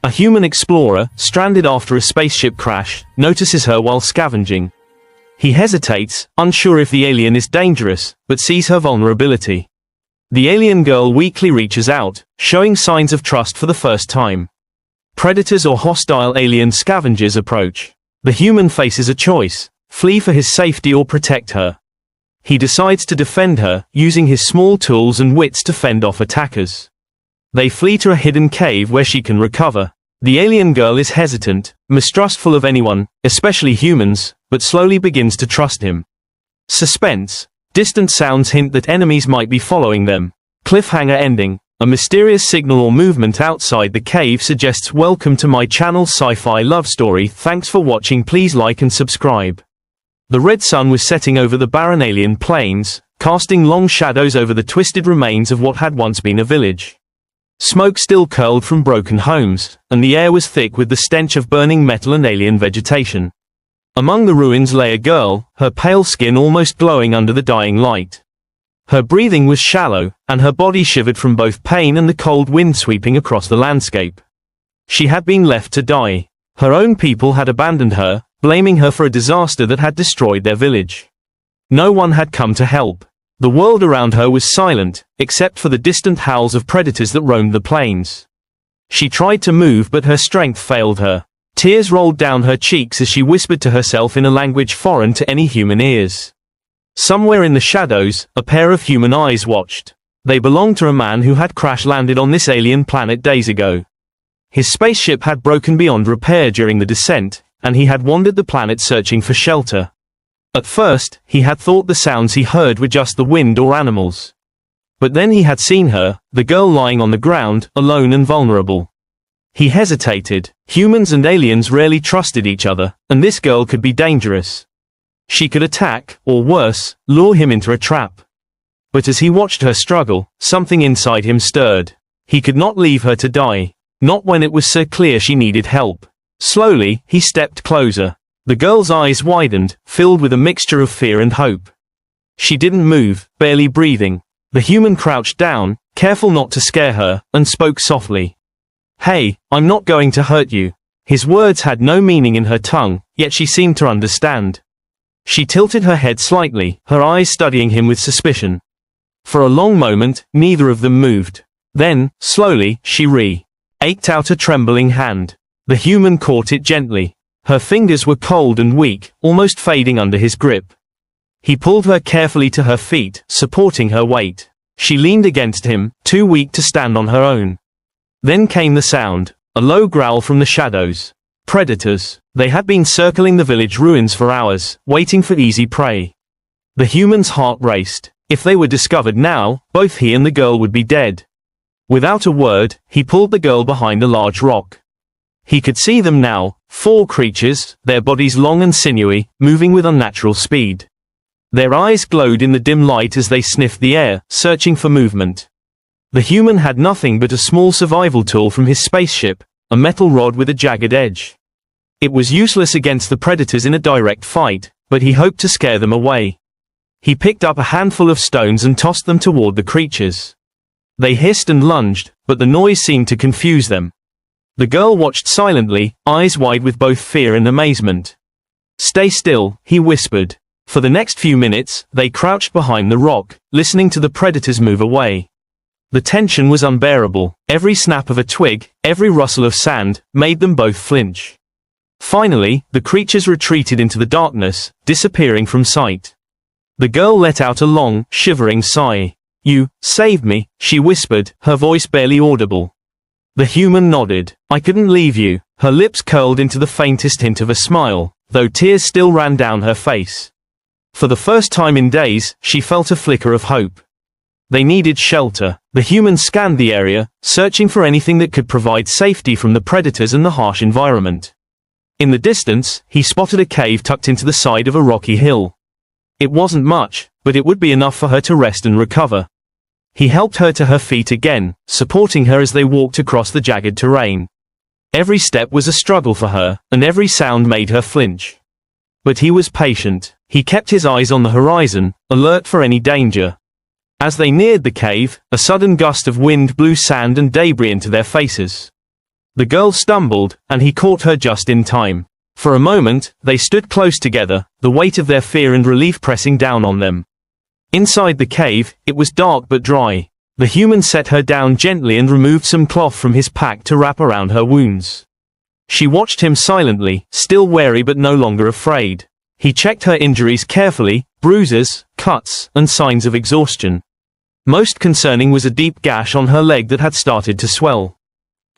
A human explorer, stranded after a spaceship crash, notices her while scavenging. He hesitates, unsure if the alien is dangerous, but sees her vulnerability. The AlienGirl weakly reaches out, showing signs of trust for the first time. Predators or hostile alien scavengers approach. The human faces a choice: flee for his safety or protect her. He decides to defend her, using his small tools and wits to fend off attackers. They flee to a hidden cave where she can recover. The AlienGirl is hesitant, mistrustful of anyone, especially humans, but slowly begins to trust him. Suspense. Distant sounds hint that enemies might be following them. Cliffhanger ending. A mysterious signal or movement outside the cave suggests welcome to my channel Sci-Fi Love Story. Thanks for watching. Please like and subscribe. The red sun was setting over the barren alien plains, casting long shadows over the twisted remains of what had once been a village. Smoke still curled from broken homes, and the air was thick with the stench of burning metal and alien vegetation. Among the ruins lay a girl, her pale skin almost glowing under the dying light. Her breathing was shallow, and her body shivered from both pain and the cold wind sweeping across the landscape. She had been left to die. Her own people had abandoned her, blaming her for a disaster that had destroyed their village. No one had come to help. The world around her was silent, except for the distant howls of predators that roamed the plains. She tried to move, but her strength failed her. Tears rolled down her cheeks as she whispered to herself in a language foreign to any human ears. Somewhere in the shadows, a pair of human eyes watched. They belonged to a man who had crash-landed on this alien planet days ago. His spaceship had broken beyond repair during the descent, and he had wandered the planet searching for shelter. At first, he had thought the sounds he heard were just the wind or animals. But then he had seen her, the girl lying on the ground, alone and vulnerable. He hesitated. Humans and aliens rarely trusted each other, and this girl could be dangerous. She could attack, or worse, lure him into a trap. But as he watched her struggle, something inside him stirred. He could not leave her to die. Not when it was so clear she needed help. Slowly, he stepped closer. The girl's eyes widened, filled with a mixture of fear and hope. She didn't move, barely breathing. The human crouched down, careful not to scare her, and spoke softly. "Hey, I'm not going to hurt you." His words had no meaning in her tongue, yet she seemed to understand. She tilted her head slightly, her eyes studying him with suspicion. For a long moment, neither of them moved. Then, slowly, she re-ached out a trembling hand. The human caught it gently. Her fingers were cold and weak, almost fading under his grip. He pulled her carefully to her feet, supporting her weight. She leaned against him, too weak to stand on her own. Then came the sound, a low growl from the shadows. Predators. They had been circling the village ruins for hours, waiting for easy prey. The human's heart raced. If they were discovered now, both he and the girl would be dead. Without a word, he pulled the girl behind a large rock. He could see them now, 4 creatures, their bodies long and sinewy, moving with unnatural speed. Their eyes glowed in the dim light as they sniffed the air, searching for movement. The human had nothing but a small survival tool from his spaceship, a metal rod with a jagged edge. It was useless against the predators in a direct fight, but he hoped to scare them away. He picked up a handful of stones and tossed them toward the creatures. They hissed and lunged, but the noise seemed to confuse them. The girl watched silently, eyes wide with both fear and amazement. "Stay still," he whispered. For the next few minutes, they crouched behind the rock, listening to the predators move away. The tension was unbearable. Every snap of a twig, every rustle of sand, made them both flinch. Finally, the creatures retreated into the darkness, disappearing from sight. The girl let out a long, shivering sigh. "You saved me," she whispered, her voice barely audible. The human nodded. "I couldn't leave you." Her lips curled into the faintest hint of a smile, though tears still ran down her face. For the first time in days, she felt a flicker of hope. They needed shelter. The human scanned the area, searching for anything that could provide safety from the predators and the harsh environment. In the distance, he spotted a cave tucked into the side of a rocky hill. It wasn't much, but it would be enough for her to rest and recover. He helped her to her feet again, supporting her as they walked across the jagged terrain. Every step was a struggle for her, and every sound made her flinch. But he was patient. He kept his eyes on the horizon, alert for any danger. As they neared the cave, a sudden gust of wind blew sand and debris into their faces. The girl stumbled, and he caught her just in time. For a moment, they stood close together, the weight of their fear and relief pressing down on them. Inside the cave, it was dark but dry. The human set her down gently and removed some cloth from his pack to wrap around her wounds. She watched him silently, still wary but no longer afraid. He checked her injuries carefully, bruises, cuts, and signs of exhaustion. Most concerning was a deep gash on her leg that had started to swell.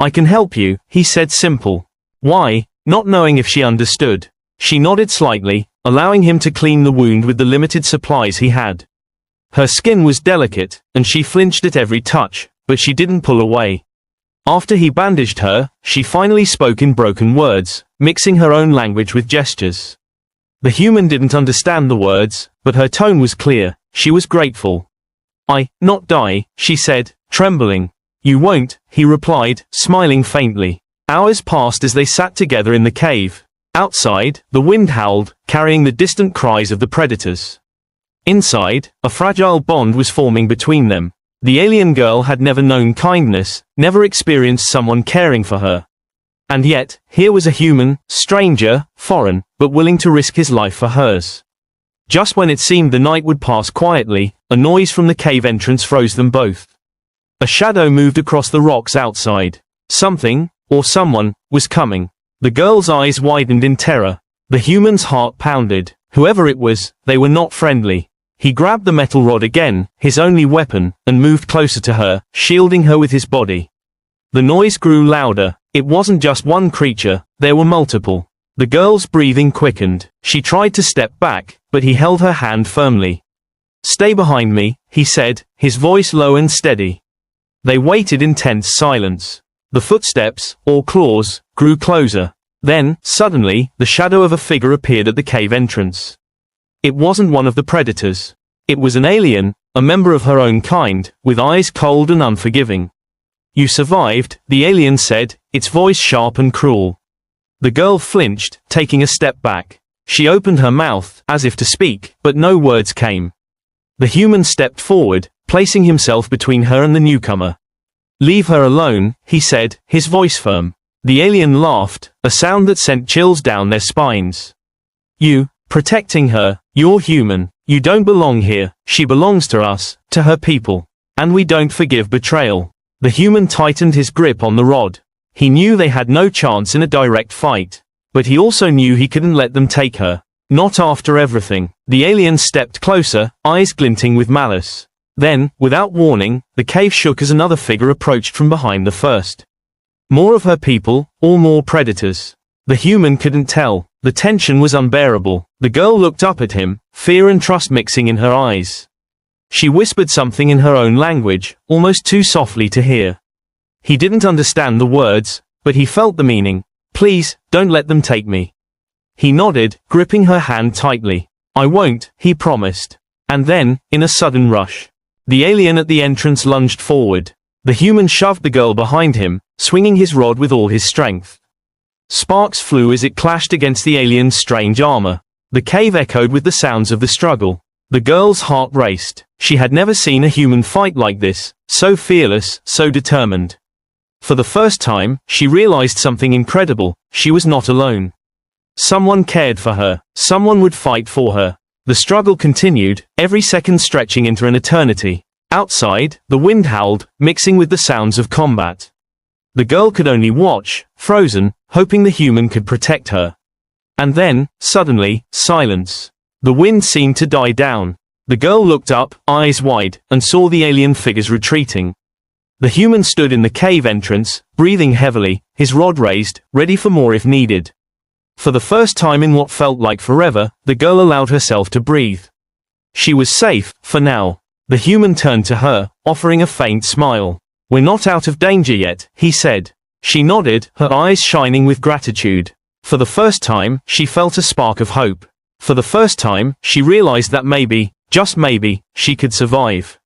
"I can help you," he said simple. "Why?" Not knowing if she understood. She nodded slightly, allowing him to clean the wound with the limited supplies he had. Her skin was delicate, and she flinched at every touch, but she didn't pull away. After he bandaged her, she finally spoke in broken words, mixing her own language with gestures. The human didn't understand the words, but her tone was clear. She was grateful. "I not die," she said, trembling. "You won't," he replied, smiling faintly. Hours passed as they sat together in the cave. Outside, the wind howled, carrying the distant cries of the predators. Inside, a fragile bond was forming between them. The alien girl had never known kindness, never experienced someone caring for her. And yet, here was a human, stranger, foreign, but willing to risk his life for hers. Just when it seemed the night would pass quietly, a noise from the cave entrance froze them both. A shadow moved across the rocks outside. Something, or someone, was coming. The girl's eyes widened in terror. The human's heart pounded. Whoever it was, they were not friendly. He grabbed the metal rod again, his only weapon, and moved closer to her, shielding her with his body. The noise grew louder. It wasn't just one creature, there were multiple. The girl's breathing quickened. She tried to step back, but he held her hand firmly. "Stay behind me," he said, his voice low and steady. They waited in tense silence. The footsteps, or claws, grew closer. Then, suddenly, the shadow of a figure appeared at the cave entrance. It wasn't one of the predators. It was an alien, a member of her own kind, with eyes cold and unforgiving. "You survived," the alien said, its voice sharp and cruel. The girl flinched, taking a step back. She opened her mouth, as if to speak, but no words came. The human stepped forward, placing himself between her and the newcomer. "Leave her alone," he said, his voice firm. The alien laughed, a sound that sent chills down their spines. "You, protecting her, you're human. You don't belong here. She belongs to us, to her people. And we don't forgive betrayal." The human tightened his grip on the rod. He knew they had no chance in a direct fight. But he also knew he couldn't let them take her. Not after everything. The alien stepped closer, eyes glinting with malice. Then, without warning, the cave shook as another figure approached from behind the first. More of her people, or more predators? The human couldn't tell. The tension was unbearable. The girl looked up at him, fear and trust mixing in her eyes. She whispered something in her own language, almost too softly to hear. He didn't understand the words, but he felt the meaning. "Please, don't let them take me." He nodded, gripping her hand tightly. "I won't," he promised. And then, in a sudden rush, the alien at the entrance lunged forward. The human shoved the girl behind him, swinging his rod with all his strength. Sparks flew as it clashed against the alien's strange armor. The cave echoed with the sounds of the struggle. The girl's heart raced. She had never seen a human fight like this, so fearless, so determined. For the first time, she realized something incredible. She was not alone. Someone cared for her. Someone would fight for her. The struggle continued, every second stretching into an eternity. Outside, the wind howled, mixing with the sounds of combat. The girl could only watch, frozen, hoping the human could protect her. And then, suddenly, silence. The wind seemed to die down. The girl looked up, eyes wide, and saw the alien figures retreating. The human stood in the cave entrance, breathing heavily, his rod raised, ready for more if needed. For the first time in what felt like forever, the girl allowed herself to breathe. She was safe, for now. The human turned to her, offering a faint smile. "We're not out of danger yet," he said. She nodded, her eyes shining with gratitude. For the first time, she felt a spark of hope. For the first time, she realized that maybe, just maybe, she could survive.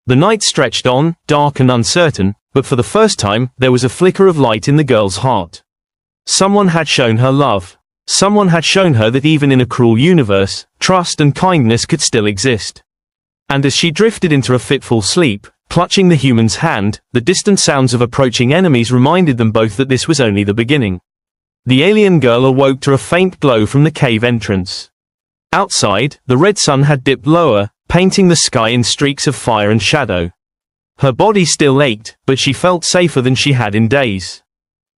The night stretched on, dark and uncertain, but for the first time, there was a flicker of light in the girl's heart. Someone had shown her love. Someone had shown her that even in a cruel universe, trust and kindness could still exist. And as she drifted into a fitful sleep, clutching the human's hand. The distant sounds of approaching enemies reminded them both that this was only the beginning. The alien girl awoke to a faint glow from the cave entrance. Outside, the red sun had dipped lower, painting the sky in streaks of fire and shadow. Her body still ached, but she felt safer than she had in days.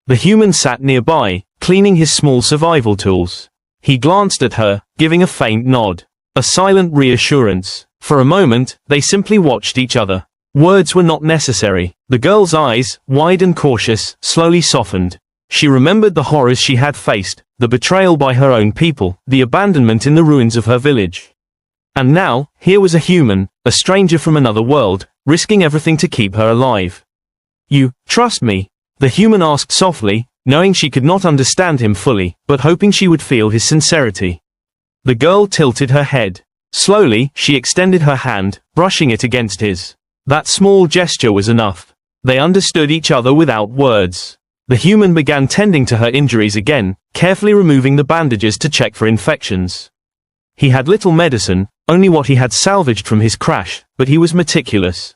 The human sat nearby, cleaning his small survival tools. He glanced at her, giving a faint nod. A silent reassurance. For a moment, they simply watched each other. Words were not necessary. The girl's eyes, wide and cautious, slowly softened. She remembered the horrors she had faced, the betrayal by her own people, the abandonment in the ruins of her village. And now, here was a human, a stranger from another world, risking everything to keep her alive. "You trust me?" the human asked softly, knowing she could not understand him fully, but hoping she would feel his sincerity. The girl tilted her head. Slowly, she extended her hand, brushing it against his. That small gesture was enough. They understood each other without words. The human began tending to her injuries again, carefully removing the bandages to check for infections. He had little medicine, only what he had salvaged from his crash, but he was meticulous.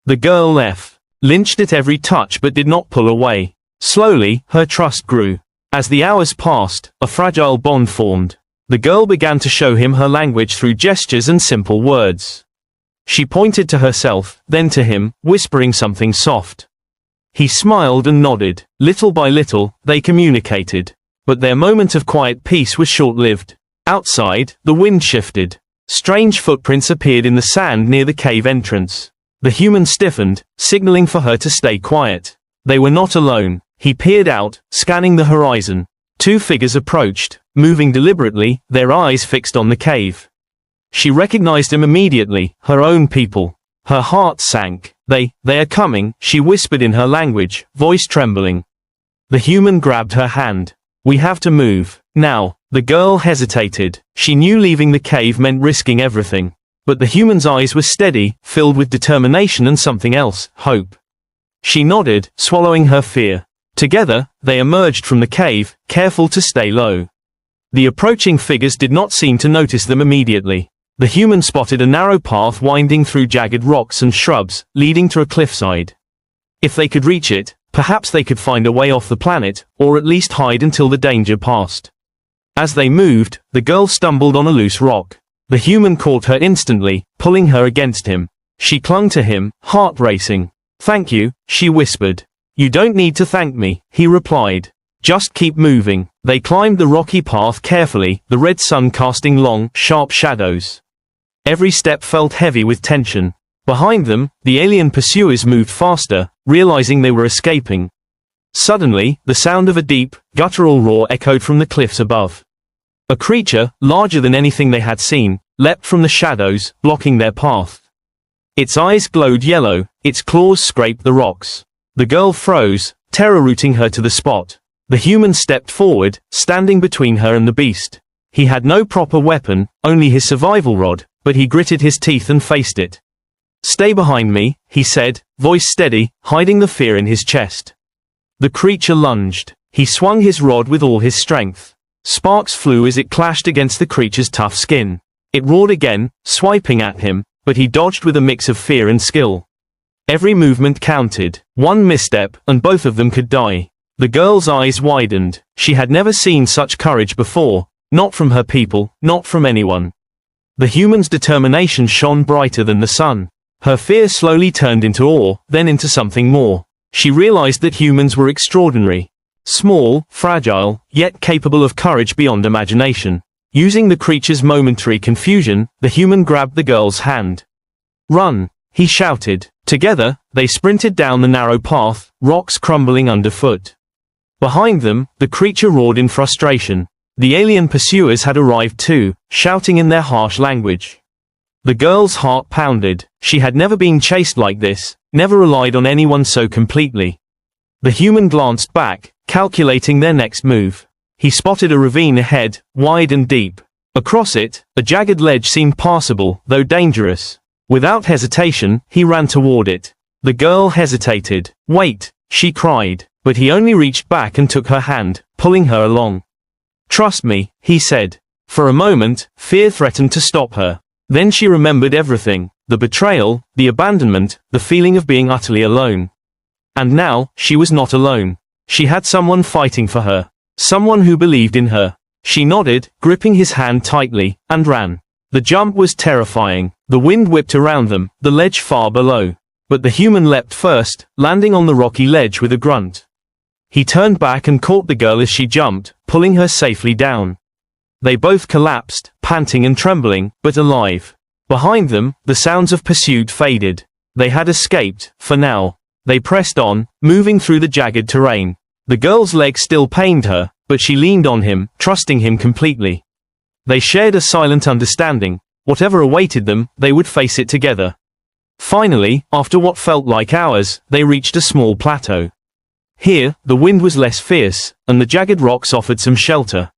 The girl lynched at every touch but did not pull away. Slowly, her trust grew. As the hours passed, a fragile bond formed. The girl began to show him her language through gestures and simple words. She pointed to herself, then to him, whispering something soft. He smiled and nodded. Little by little, they communicated. But their moment of quiet peace was short-lived. Outside, the wind shifted. Strange footprints appeared in the sand near the cave entrance. The human stiffened, signaling for her to stay quiet. They were not alone. He peered out, scanning the horizon. Two figures approached, moving deliberately, their eyes fixed on the cave. She recognized him immediately, her own people. Her heart sank. They are coming, she whispered in her language, voice trembling. The human grabbed her hand. "We have to move. Now." The girl hesitated. She knew leaving the cave meant risking everything. But the human's eyes were steady, filled with determination and something else, hope. She nodded, swallowing her fear. Together, they emerged from the cave, careful to stay low. The approaching figures did not seem to notice them immediately. The human spotted a narrow path winding through jagged rocks and shrubs, leading to a cliffside. If they could reach it, perhaps they could find a way off the planet, or at least hide until the danger passed. As they moved, the girl stumbled on a loose rock. The human caught her instantly, pulling her against him. She clung to him, heart racing. "Thank you," she whispered. "You don't need to thank me," he replied. "Just keep moving." They climbed the rocky path carefully, the red sun casting long, sharp shadows. Every step felt heavy with tension. Behind them, the alien pursuers moved faster, realizing they were escaping. Suddenly, the sound of a deep, guttural roar echoed from the cliffs above. A creature, larger than anything they had seen, leapt from the shadows, blocking their path. Its eyes glowed yellow, its claws scraped the rocks. The girl froze, terror rooting her to the spot. The human stepped forward, standing between her and the beast. He had no proper weapon, only his survival rod, but he gritted his teeth and faced it. "Stay behind me," he said, voice steady, hiding the fear in his chest. The creature lunged. He swung his rod with all his strength. Sparks flew as it clashed against the creature's tough skin. It roared again, swiping at him, but he dodged with a mix of fear and skill. Every movement counted. One misstep, and both of them could die. The girl's eyes widened. She had never seen such courage before, not from her people, not from anyone. The human's determination shone brighter than the sun. Her fear slowly turned into awe, then into something more. She realized that humans were extraordinary. Small, fragile, yet capable of courage beyond imagination. Using the creature's momentary confusion, the human grabbed the girl's hand. "Run!" he shouted. Together, they sprinted down the narrow path, rocks crumbling underfoot. Behind them, the creature roared in frustration. The alien pursuers had arrived too, shouting in their harsh language. The girl's heart pounded. She had never been chased like this, never relied on anyone so completely. The human glanced back, calculating their next move. He spotted a ravine ahead, wide and deep. Across it, a jagged ledge seemed passable, though dangerous. Without hesitation, he ran toward it. The girl hesitated. "Wait," she cried, but he only reached back and took her hand, pulling her along. "Trust me," he said. For a moment, fear threatened to stop her. Then she remembered everything. The betrayal, the abandonment, the feeling of being utterly alone. And now, she was not alone. She had someone fighting for her. Someone who believed in her. She nodded, gripping his hand tightly, and ran. The jump was terrifying. The wind whipped around them, the ledge far below. But the human leapt first, landing on the rocky ledge with a grunt. He turned back and caught the girl as she jumped, pulling her safely down. They both collapsed, panting and trembling, but alive. Behind them, the sounds of pursuit faded. They had escaped, for now. They pressed on, moving through the jagged terrain. The girl's leg still pained her, but she leaned on him, trusting him completely. They shared a silent understanding. Whatever awaited them, they would face it together. Finally, after what felt like hours, they reached a small plateau. Here, the wind was less fierce, and the jagged rocks offered some shelter.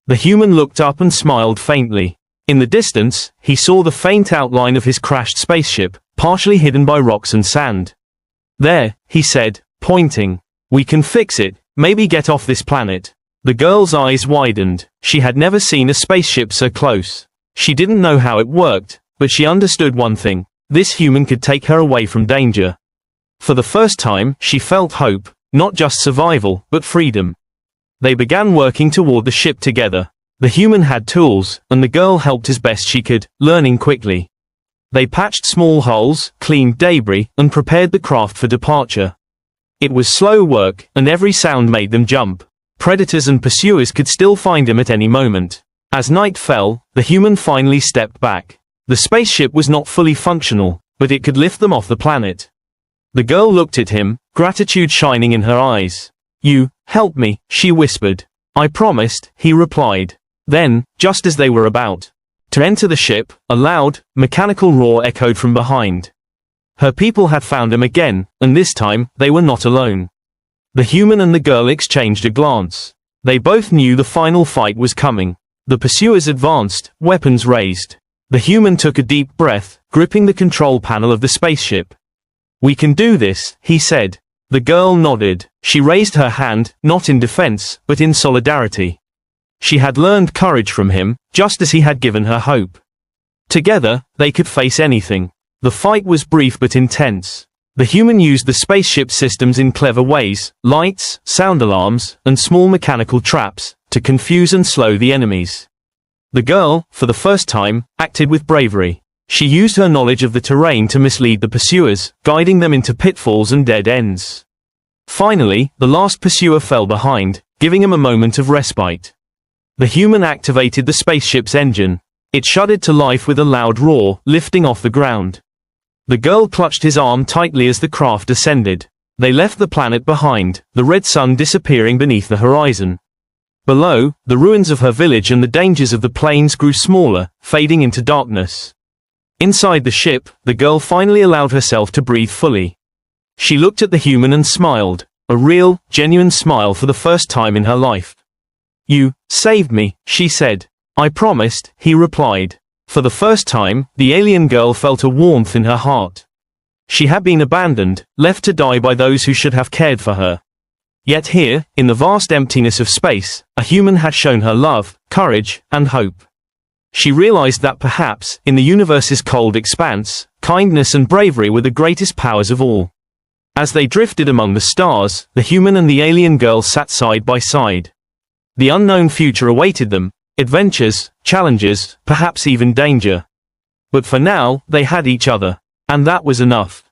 The human looked up and smiled faintly. In the distance, he saw the faint outline of his crashed spaceship, partially hidden by rocks and sand. There, he said, pointing. We can fix it, maybe get off this planet. The girl's eyes widened. She had never seen a spaceship so close. She didn't know how it worked, but she understood one thing. This human could take her away from danger. For the first time, she felt hope, not just survival, but freedom. They began working toward the ship together. The human had tools, and the girl helped as best she could, learning quickly. They patched small holes, cleaned debris, and prepared the craft for departure. It was slow work, and every sound made them jump. Predators and pursuers could still find them at any moment. As night fell, the human finally stepped back. The spaceship was not fully functional, but it could lift them off the planet. The girl looked at him, gratitude shining in her eyes. You helped me, she whispered. I promised, he replied. Then, just as they were about to enter the ship, a loud, mechanical roar echoed from behind. Her people had found him again, and this time, they were not alone. The human and the girl exchanged a glance. They both knew the final fight was coming. The pursuers advanced, weapons raised. The human took a deep breath, gripping the control panel of the spaceship. We can do this, he said. The girl nodded. She raised her hand, not in defense, but in solidarity. She had learned courage from him, just as he had given her hope. Together, they could face anything. The fight was brief but intense. The human used the spaceship systems in clever ways, lights, sound alarms, and small mechanical traps, to confuse and slow the enemies. The girl, for the first time, acted with bravery. She used her knowledge of the terrain to mislead the pursuers, guiding them into pitfalls and dead ends. Finally, the last pursuer fell behind, giving him a moment of respite. The human activated the spaceship's engine. It shuddered to life with a loud roar, lifting off the ground. The girl clutched his arm tightly as the craft ascended. They left the planet behind, the red sun disappearing beneath the horizon. Below, the ruins of her village and the dangers of the plains grew smaller, fading into darkness. Inside the ship, the girl finally allowed herself to breathe fully. She looked at the human and smiled, a real, genuine smile for the first time in her life. You saved me, she said. I promised, he replied. For the first time, the alien girl felt a warmth in her heart. She had been abandoned, left to die by those who should have cared for her. Yet here, in the vast emptiness of space, a human had shown her love, courage, and hope. She realized that perhaps, in the universe's cold expanse, kindness and bravery were the greatest powers of all. As they drifted among the stars, the human and the alien girl sat side by side. The unknown future awaited them, adventures, challenges, perhaps even danger. But for now, they had each other. And that was enough.